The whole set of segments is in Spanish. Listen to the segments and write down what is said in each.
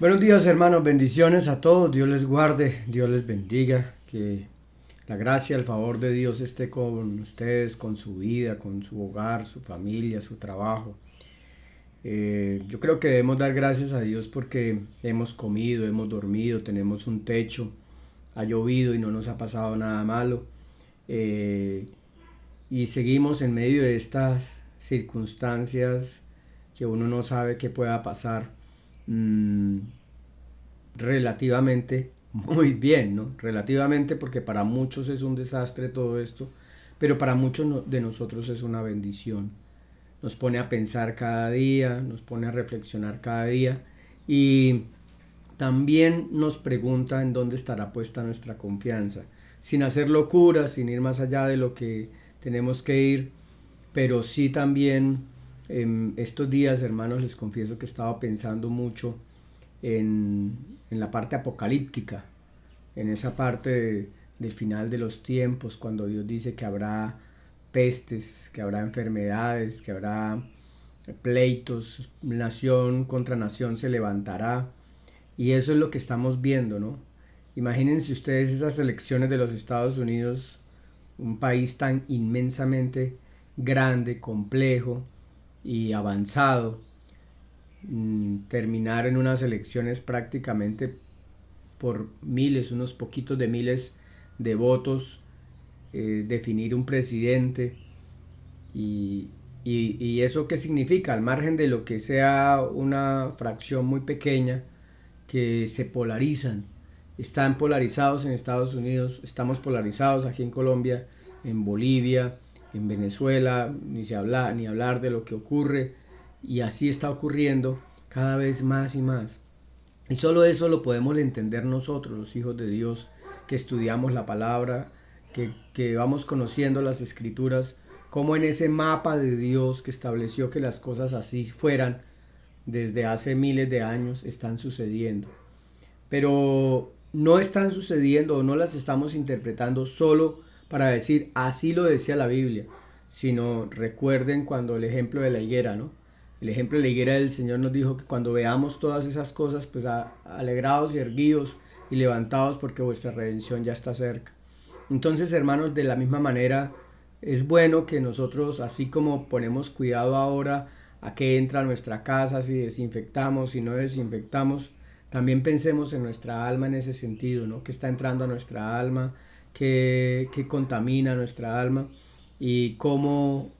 Buenos días, hermanos, bendiciones a todos, Dios les guarde, Dios les bendiga, que la gracia, el favor de Dios esté con ustedes, con su vida, con su hogar, su familia, su trabajo. Yo creo que debemos dar gracias a Dios porque hemos comido, hemos dormido, tenemos un techo, ha llovido y no nos ha pasado nada malo. Eh, y seguimos en medio de estas circunstancias que uno no sabe qué pueda pasar. Mm, Relativamente muy bien, ¿no? Relativamente, porque para muchos es un desastre todo esto, pero para muchos de nosotros es una bendición. Nos pone a pensar cada día, nos pone a reflexionar cada día y también nos pregunta en dónde estará puesta nuestra confianza, sin hacer locuras, sin ir más allá de lo que tenemos que ir, pero sí también estos días, hermanos, les confieso que he estado pensando mucho en la parte apocalíptica, en esa parte del final de los tiempos, cuando Dios dice que habrá pestes, que habrá enfermedades, que habrá pleitos, nación contra nación se levantará. Y eso es lo que estamos viendo, ¿no? Imagínense ustedes esas elecciones de los Estados Unidos, un país tan inmensamente grande, complejo y avanzado, terminar en unas elecciones prácticamente por miles, unos poquitos de miles de votos, definir un presidente y, y eso qué significa, al margen de lo que sea una fracción muy pequeña, que se polarizan, están polarizados en Estados Unidos, estamos polarizados aquí en Colombia, en Bolivia, en Venezuela, ni hablar de lo que ocurre, y así está ocurriendo cada vez más y más. Y solo eso lo podemos entender nosotros, los hijos de Dios, que estudiamos la palabra, que vamos conociendo las escrituras, como en ese mapa de Dios que estableció que las cosas así fueran desde hace miles de años, están sucediendo. Pero no están sucediendo o no las estamos interpretando solo para decir así lo decía la Biblia, sino recuerden cuando el ejemplo de la higuera, ¿no? El ejemplo de la higuera del Señor nos dijo que cuando veamos todas esas cosas, pues alegrados y erguidos y levantados porque vuestra redención ya está cerca. Entonces, hermanos, de la misma manera, es bueno que nosotros, así como ponemos cuidado ahora a qué entra a nuestra casa, si desinfectamos, si no desinfectamos, también pensemos en nuestra alma en ese sentido, ¿no? ¿Qué está entrando a nuestra alma? ¿Qué contamina nuestra alma? Y cómo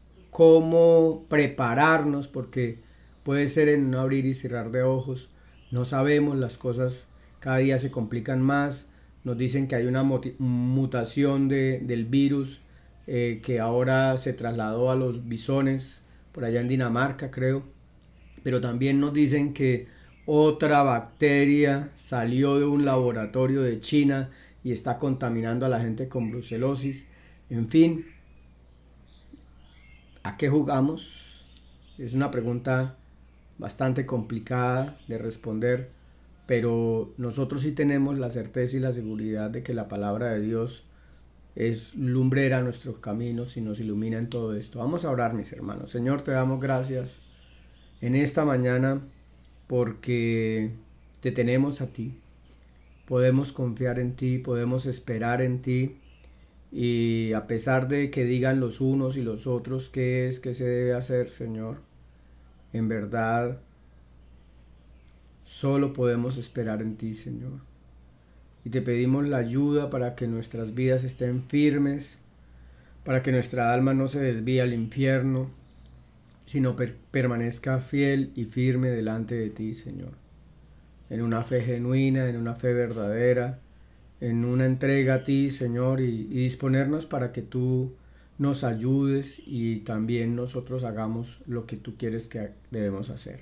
prepararnos, porque puede ser en un abrir y cerrar de ojos. No sabemos, las cosas cada día se complican más. Nos dicen que hay una mutación del virus, que ahora se trasladó a los bisones, por allá en Dinamarca creo. Pero también nos dicen que otra bacteria salió de un laboratorio de China y está contaminando a la gente con brucelosis. En fin, ¿a qué jugamos? Es una pregunta bastante complicada de responder, pero nosotros sí tenemos la certeza y la seguridad de que la palabra de Dios es lumbrera a nuestros caminos y nos ilumina en todo esto. Vamos a orar, mis hermanos. Señor, te damos gracias en esta mañana porque te tenemos a ti. Podemos confiar en ti, podemos esperar en ti, y a pesar de que digan los unos y los otros qué es que se debe hacer, Señor, en verdad solo podemos esperar en ti, Señor. Y te pedimos la ayuda para que nuestras vidas estén firmes, para que nuestra alma no se desvíe al infierno, sino permanezca fiel y firme delante de ti, Señor. En una fe genuina, en una fe verdadera, en una entrega a ti, Señor, y disponernos para que tú nos ayudes y también nosotros hagamos lo que tú quieres que debemos hacer.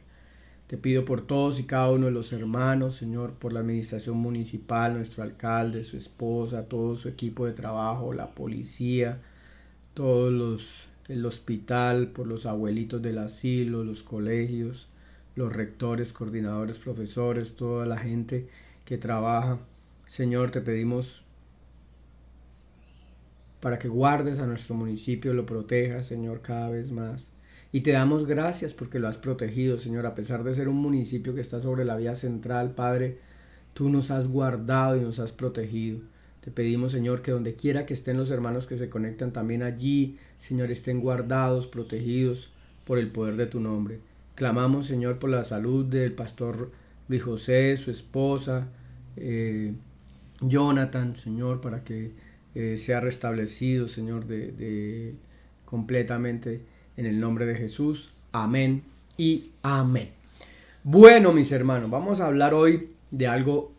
Te pido por todos y cada uno de los hermanos, Señor, por la administración municipal, nuestro alcalde, su esposa, todo su equipo de trabajo, la policía, el hospital, por los abuelitos del asilo, los colegios, los rectores, coordinadores, profesores, toda la gente que trabaja. Señor, te pedimos para que guardes a nuestro municipio, lo protejas, Señor, cada vez más. Y te damos gracias porque lo has protegido, Señor, a pesar de ser un municipio que está sobre la vía central, Padre, tú nos has guardado y nos has protegido. Te pedimos, Señor, que donde quiera que estén los hermanos que se conectan también allí, Señor, estén guardados, protegidos por el poder de tu nombre. Clamamos, Señor, por la salud del pastor Luis José, su esposa, Jonathan, Señor, para que sea restablecido, Señor, completamente en el nombre de Jesús. Amén y amén. Bueno, mis hermanos, vamos a hablar hoy de algo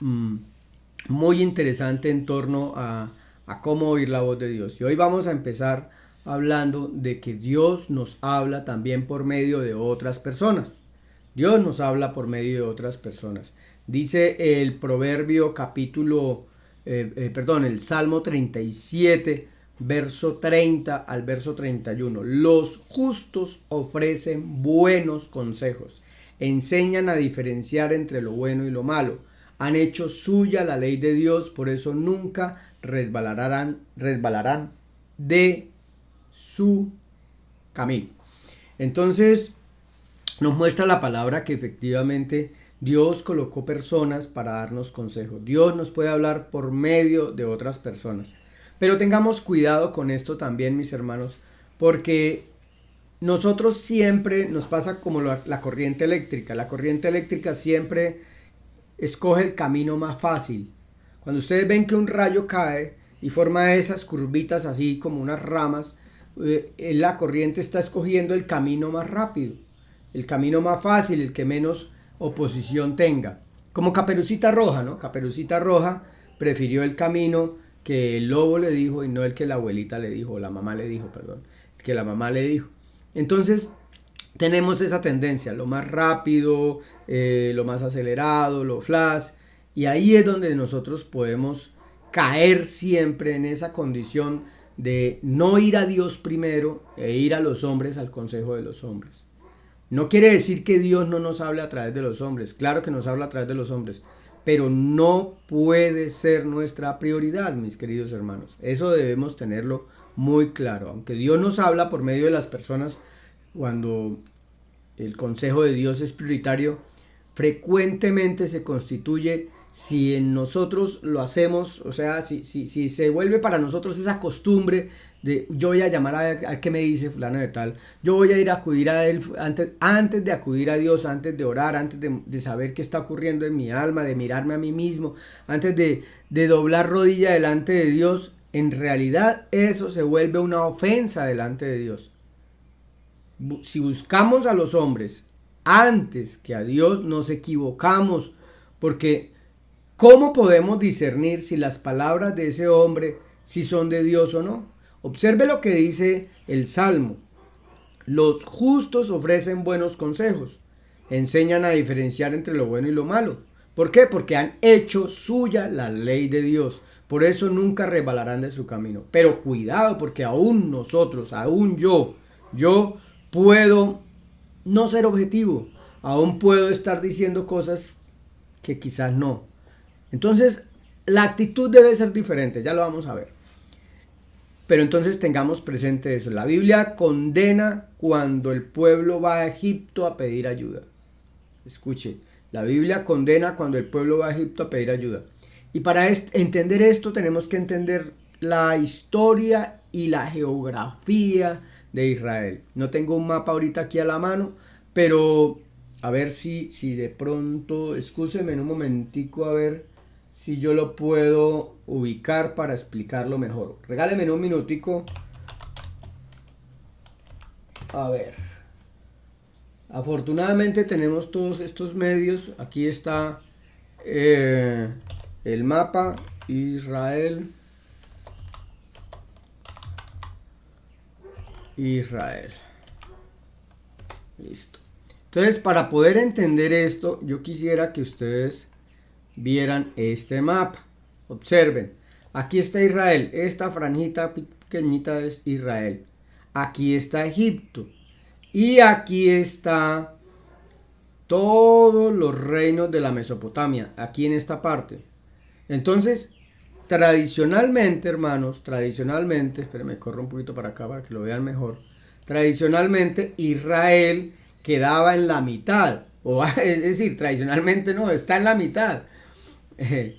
muy interesante en torno a cómo oír la voz de Dios. Y hoy vamos a empezar hablando de que Dios nos habla también por medio de otras personas. Dios nos habla por medio de otras personas. Dice el proverbio el Salmo 37, verso 30 al verso 31. Los justos ofrecen buenos consejos, enseñan a diferenciar entre lo bueno y lo malo. Han hecho suya la ley de Dios, por eso nunca resbalarán de su camino. Entonces nos muestra la palabra que efectivamente Dios colocó personas para darnos consejos. Dios nos puede hablar por medio de otras personas. Pero tengamos cuidado con esto también, mis hermanos, porque nosotros siempre nos pasa como la corriente eléctrica. La corriente eléctrica siempre escoge el camino más fácil. Cuando ustedes ven que un rayo cae y forma esas curvitas así como unas ramas, la corriente está escogiendo el camino más rápido, el camino más fácil, el que menos oposición tenga. Como Caperucita Roja, ¿no? Caperucita Roja prefirió el camino que el lobo le dijo y no el que la abuelita le dijo, o la mamá le dijo, perdón, que la mamá le dijo. Entonces tenemos esa tendencia, lo más rápido, lo más acelerado, lo flash, y ahí es donde nosotros podemos caer siempre en esa condición de no ir a Dios primero e ir a los hombres al consejo de los hombres. No quiere decir que Dios no nos hable a través de los hombres, claro que nos habla a través de los hombres, pero no puede ser nuestra prioridad, mis queridos hermanos. Eso debemos tenerlo muy claro. Aunque Dios nos habla por medio de las personas, cuando el consejo de Dios es prioritario, frecuentemente se constituye, si en nosotros lo hacemos, o sea, si se vuelve para nosotros esa costumbre de yo voy a llamar a ver qué me dice fulano de tal, yo voy a ir a acudir a él antes de acudir a Dios, antes de orar, antes de saber qué está ocurriendo en mi alma, de mirarme a mí mismo, antes de doblar rodilla delante de Dios. En realidad eso se vuelve una ofensa delante de Dios. Si buscamos a los hombres antes que a Dios, nos equivocamos, porque ¿cómo podemos discernir si las palabras de ese hombre si son de Dios o no? Observe lo que dice el Salmo. Los justos ofrecen buenos consejos, enseñan a diferenciar entre lo bueno y lo malo. ¿Por qué? Porque han hecho suya la ley de Dios. Por eso nunca resbalarán de su camino. Pero cuidado, porque aún nosotros, aún yo puedo no ser objetivo. Aún puedo estar diciendo cosas que quizás no. Entonces, la actitud debe ser diferente, ya lo vamos a ver. Pero entonces tengamos presente eso. La Biblia condena cuando el pueblo va a Egipto a pedir ayuda. Escuche, la Biblia condena cuando el pueblo va a Egipto a pedir ayuda. Y para entender esto tenemos que entender la historia y la geografía de Israel. No tengo un mapa ahorita aquí a la mano, pero a ver si de pronto, escúcheme un momentico a ver si yo lo puedo ubicar para explicarlo mejor. Regáleme un minutico. A ver. Afortunadamente tenemos todos estos medios. Aquí está el mapa Israel. Listo. Entonces, para poder entender esto, yo quisiera que ustedes vieran este mapa. Observen, aquí está Israel, esta franjita pequeñita es Israel, aquí está Egipto y aquí está todos los reinos de la Mesopotamia, aquí en esta parte. Entonces, tradicionalmente, hermanos, espérenme, corro un poquito para acá para que lo vean mejor. Tradicionalmente Israel quedaba en la mitad, es decir, tradicionalmente no, está en la mitad.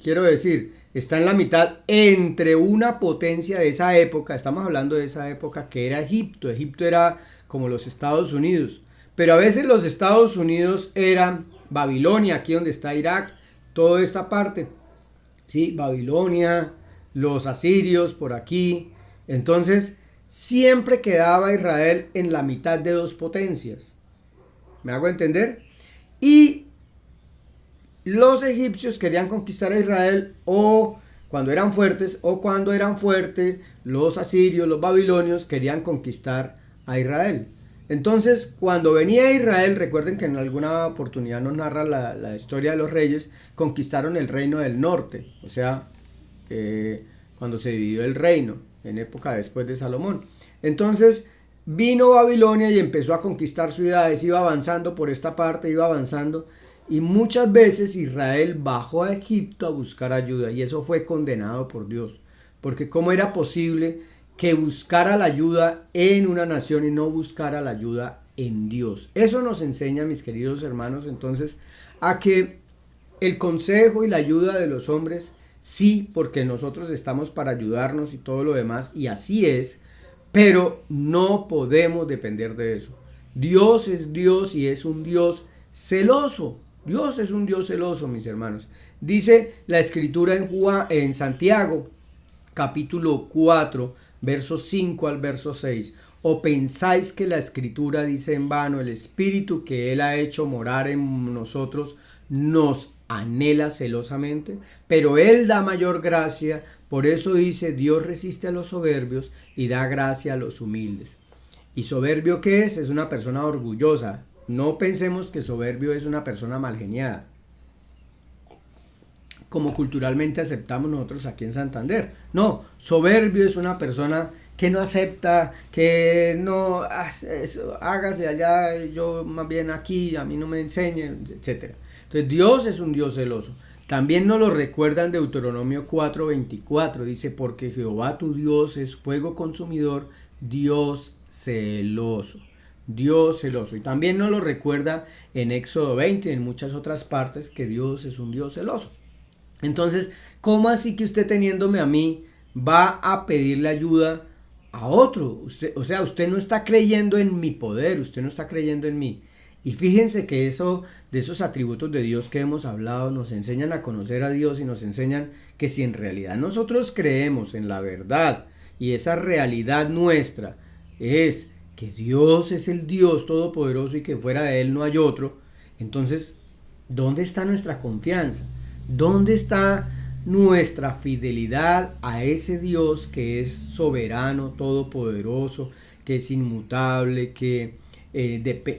Quiero decir, está en la mitad entre una potencia de esa época, estamos hablando de esa época que era Egipto. Egipto era como los Estados Unidos, pero a veces los Estados Unidos eran Babilonia, aquí donde está Irak, toda esta parte, ¿sí? Babilonia, los asirios por aquí. Entonces siempre quedaba Israel en la mitad de dos potencias. ¿Me hago entender? Y los egipcios querían conquistar a Israel o cuando eran fuertes, o cuando eran fuertes los asirios, los babilonios querían conquistar a Israel. Entonces, cuando venía Israel, recuerden que en alguna oportunidad nos narra la historia de los reyes, conquistaron el reino del norte, o sea, cuando se dividió el reino, en época después de Salomón. Entonces, vino Babilonia y empezó a conquistar ciudades, iba avanzando por esta parte, iba avanzando, y muchas veces Israel bajó a Egipto a buscar ayuda, y eso fue condenado por Dios, porque ¿cómo era posible que buscara la ayuda en una nación y no buscara la ayuda en Dios? Eso nos enseña, mis queridos hermanos, entonces, a que el consejo y la ayuda de los hombres, sí, porque nosotros estamos para ayudarnos y todo lo demás, y así es, pero no podemos depender de eso. Dios es Dios y es un Dios celoso. Dios es un Dios celoso, mis hermanos. Dice la escritura en Santiago, capítulo 4, versos 5 al verso 6. ¿O pensáis que la escritura dice en vano, el Espíritu que Él ha hecho morar en nosotros nos anhela celosamente? Pero Él da mayor gracia, por eso dice, Dios resiste a los soberbios y da gracia a los humildes. ¿Y soberbio qué es? Es una persona orgullosa. No pensemos que soberbio es una persona malgeniada, como culturalmente aceptamos nosotros aquí en Santander. No, soberbio es una persona que no acepta, que no hágase allá, yo más bien aquí, a mí no me enseñen, etc. Entonces Dios es un Dios celoso. También nos lo recuerda en Deuteronomio 4:24, dice, porque Jehová tu Dios es fuego consumidor, Dios celoso. Dios celoso. Y también nos lo recuerda en Éxodo 20 y en muchas otras partes que Dios es un Dios celoso. Entonces, ¿cómo así que usted teniéndome a mí va a pedirle ayuda a otro? Usted no está creyendo en mi poder, usted no está creyendo en mí. Y fíjense que eso, de esos atributos de Dios que hemos hablado, nos enseñan a conocer a Dios y nos enseñan que si en realidad nosotros creemos en la verdad y esa realidad nuestra es que Dios es el Dios todopoderoso y que fuera de Él no hay otro, entonces, ¿dónde está nuestra confianza? ¿Dónde está nuestra fidelidad a ese Dios que es soberano, todopoderoso, que es inmutable, que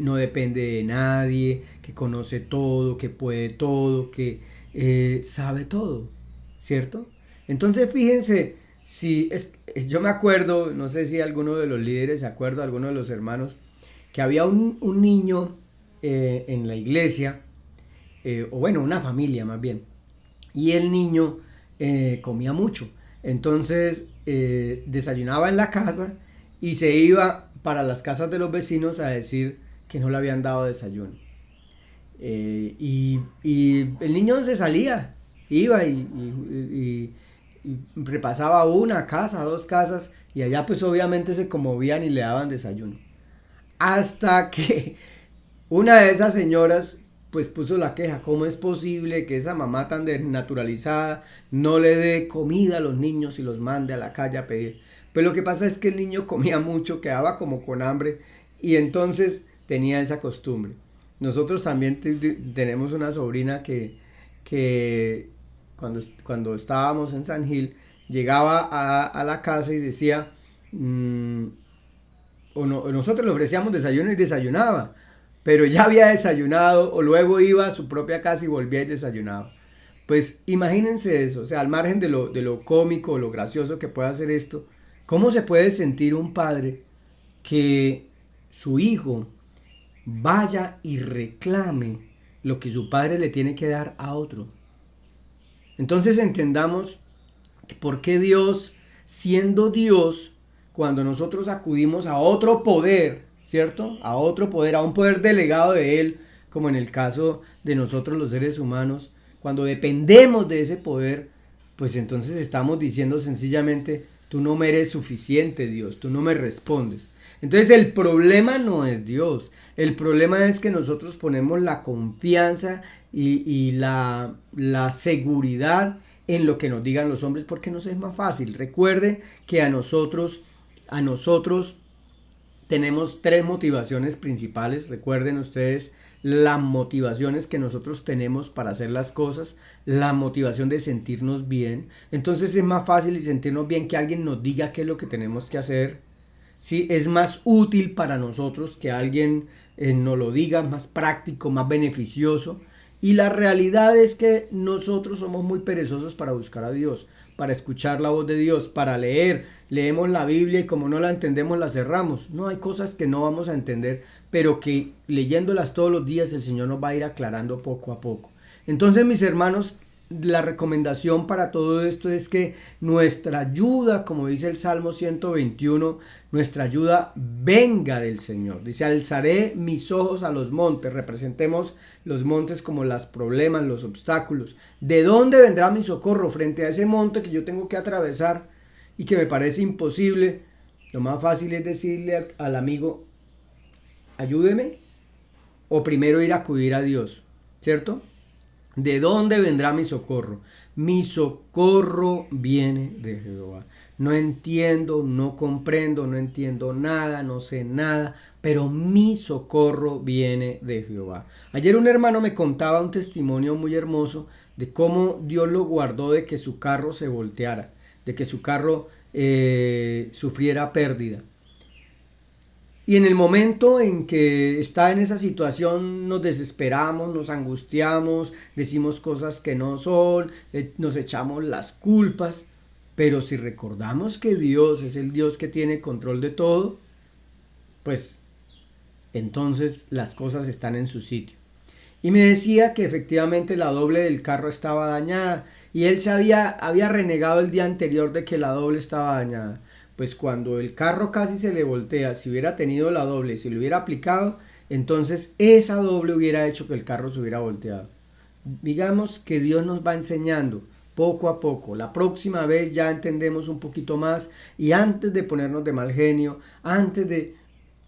no depende de nadie, que conoce todo, que puede todo, que sabe todo, ¿cierto? Entonces, fíjense, yo me acuerdo, no sé si alguno de los líderes se acuerda, alguno de los hermanos, que había un niño en la iglesia, o bueno, una familia más bien, y el niño comía mucho, entonces desayunaba en la casa y se iba para las casas de los vecinos a decir que no le habían dado desayuno. Y el niño se salía, iba y repasaba una casa, dos casas, y allá pues obviamente se conmovían y le daban desayuno. Hasta que una de esas señoras pues puso la queja, ¿cómo es posible que esa mamá tan desnaturalizada no le dé comida a los niños y los mande a la calle a pedir? Pues lo que pasa es que el niño comía mucho, quedaba como con hambre y entonces tenía esa costumbre. Nosotros también tenemos una sobrina que cuando estábamos en San Gil, llegaba a la casa y decía, nosotros le ofrecíamos desayuno y desayunaba, pero ya había desayunado o luego iba a su propia casa y volvía y desayunaba. Pues imagínense eso, o sea, al margen de lo cómico o lo gracioso que pueda hacer esto, ¿cómo se puede sentir un padre que su hijo vaya y reclame lo que su padre le tiene que dar a otro? Entonces entendamos por qué Dios, siendo Dios, cuando nosotros acudimos a otro poder, ¿cierto? A otro poder, a un poder delegado de Él, como en el caso de nosotros los seres humanos, cuando dependemos de ese poder, pues entonces estamos diciendo sencillamente, tú no me eres suficiente, Dios, tú no me respondes. Entonces el problema no es Dios, el problema es que nosotros ponemos la confianza y la seguridad en lo que nos digan los hombres, porque nos es más fácil. Recuerde que a nosotros tenemos tres motivaciones principales. Recuerden ustedes las motivaciones que nosotros tenemos para hacer las cosas, la motivación de sentirnos bien. Entonces es más fácil y sentirnos bien que alguien nos diga qué es lo que tenemos que hacer. ¿Sí? Es más útil para nosotros que alguien nos lo diga, más práctico, más beneficioso. Y la realidad es que nosotros somos muy perezosos para buscar a Dios, para escuchar la voz de Dios, para leer. Leemos la Biblia y como no la entendemos la cerramos. No, hay cosas que no vamos a entender, pero que leyéndolas todos los días el Señor nos va a ir aclarando poco a poco. Entonces, mis hermanos, la recomendación para todo esto es que nuestra ayuda, como dice el Salmo 121, nuestra ayuda venga del Señor. Dice, alzaré mis ojos a los montes. Representemos los montes como los problemas, los obstáculos. ¿De dónde vendrá mi socorro frente a ese monte que yo tengo que atravesar y que me parece imposible? Lo más fácil es decirle al amigo, ayúdeme, o primero ir a acudir a Dios, ¿cierto? ¿De dónde vendrá mi socorro? Mi socorro viene de Jehová. No entiendo, no comprendo, no entiendo nada, no sé nada, pero mi socorro viene de Jehová. Ayer un hermano me contaba un testimonio muy hermoso de cómo Dios lo guardó de que su carro se volteara, de que su carro sufriera pérdida. Y en el momento en que está en esa situación nos desesperamos, nos angustiamos, decimos cosas que no son, nos echamos las culpas. Pero si recordamos que Dios es el Dios que tiene control de todo, pues entonces las cosas están en su sitio. Y me decía que efectivamente la doble del carro estaba dañada y él había renegado el día anterior de que la doble estaba dañada. Pues cuando el carro casi se le voltea, si hubiera tenido la doble, si lo hubiera aplicado, entonces esa doble hubiera hecho que el carro se hubiera volteado. Digamos que Dios nos va enseñando poco a poco. La próxima vez ya entendemos un poquito más y antes de ponernos de mal genio,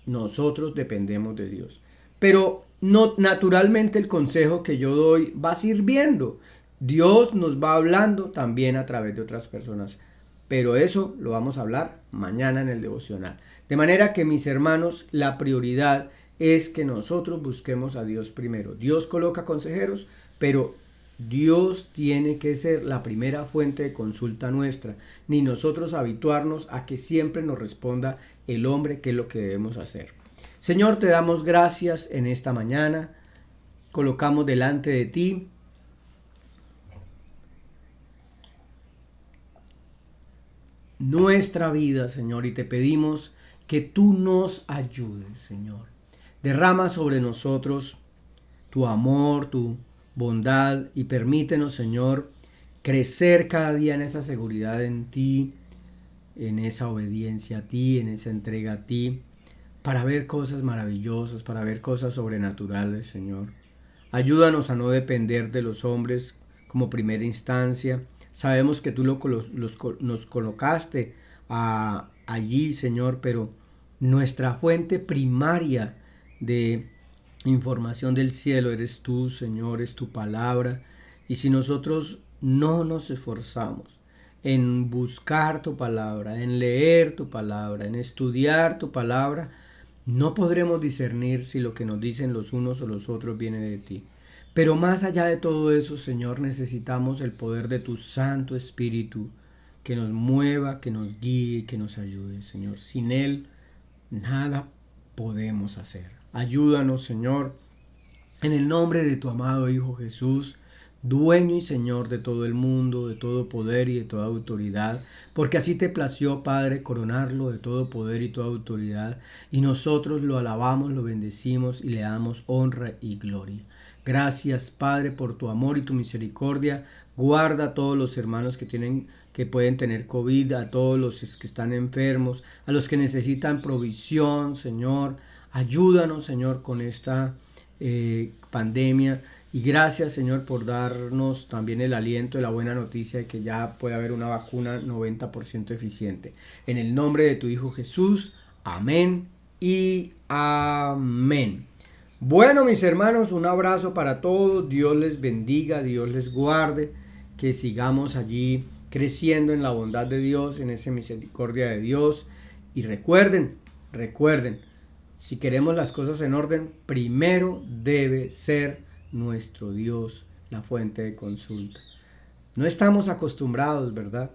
nosotros dependemos de Dios. Pero no, naturalmente el consejo que yo doy va sirviendo. Dios nos va hablando también a través de otras personas. Pero eso lo vamos a hablar mañana en el devocional. De manera que, mis hermanos, la prioridad es que nosotros busquemos a Dios primero. Dios coloca consejeros, pero Dios tiene que ser la primera fuente de consulta nuestra, ni nosotros habituarnos a que siempre nos responda el hombre qué es lo que debemos hacer. Señor, te damos gracias en esta mañana, colocamos delante de ti nuestra vida, Señor, y te pedimos que tú nos ayudes, Señor. Derrama sobre nosotros tu amor, tu bondad y permítenos, Señor, crecer cada día en esa seguridad en ti, en esa obediencia a ti, en esa entrega a ti, para ver cosas maravillosas, para ver cosas sobrenaturales, Señor. Ayúdanos a no depender de los hombres como primera instancia. Sabemos que tú nos colocaste allí, Señor, pero nuestra fuente primaria de información del cielo eres tú, Señor, es tu palabra. Y si nosotros no nos esforzamos en buscar tu palabra, en leer tu palabra, en estudiar tu palabra, no podremos discernir si lo que nos dicen los unos o los otros viene de ti. Pero más allá de todo eso, Señor, necesitamos el poder de tu Santo Espíritu que nos mueva, que nos guíe, que nos ayude, Señor. Sin Él, nada podemos hacer. Ayúdanos, Señor, en el nombre de tu amado Hijo Jesús, dueño y Señor de todo el mundo, de todo poder y de toda autoridad, porque así te plació, Padre, coronarlo de todo poder y toda autoridad, y nosotros lo alabamos, lo bendecimos y le damos honra y gloria. Gracias, Padre, por tu amor y tu misericordia. Guarda a todos los hermanos que tienen que pueden tener COVID, a todos los que están enfermos, a los que necesitan provisión, Señor. Ayúdanos, Señor, con esta pandemia. Y gracias, Señor, por darnos también el aliento y la buena noticia de que ya puede haber una vacuna 90% eficiente. En el nombre de tu Hijo Jesús, amén y amén. Bueno, mis hermanos, un abrazo para todos. Dios les bendiga, Dios les guarde. Que sigamos allí creciendo en la bondad de Dios, en esa misericordia de Dios. Y recuerden, si queremos las cosas en orden, primero debe ser nuestro Dios la fuente de consulta. No estamos acostumbrados, ¿verdad?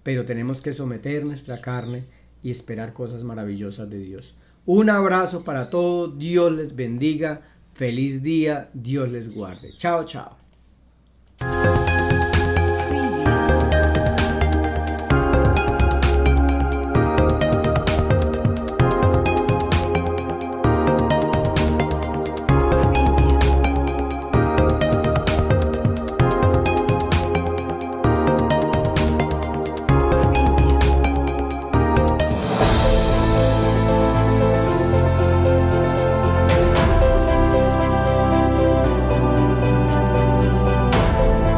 Pero tenemos que someter nuestra carne y esperar cosas maravillosas de Dios. Un abrazo para todos, Dios les bendiga, feliz día, Dios les guarde. Chao, chao.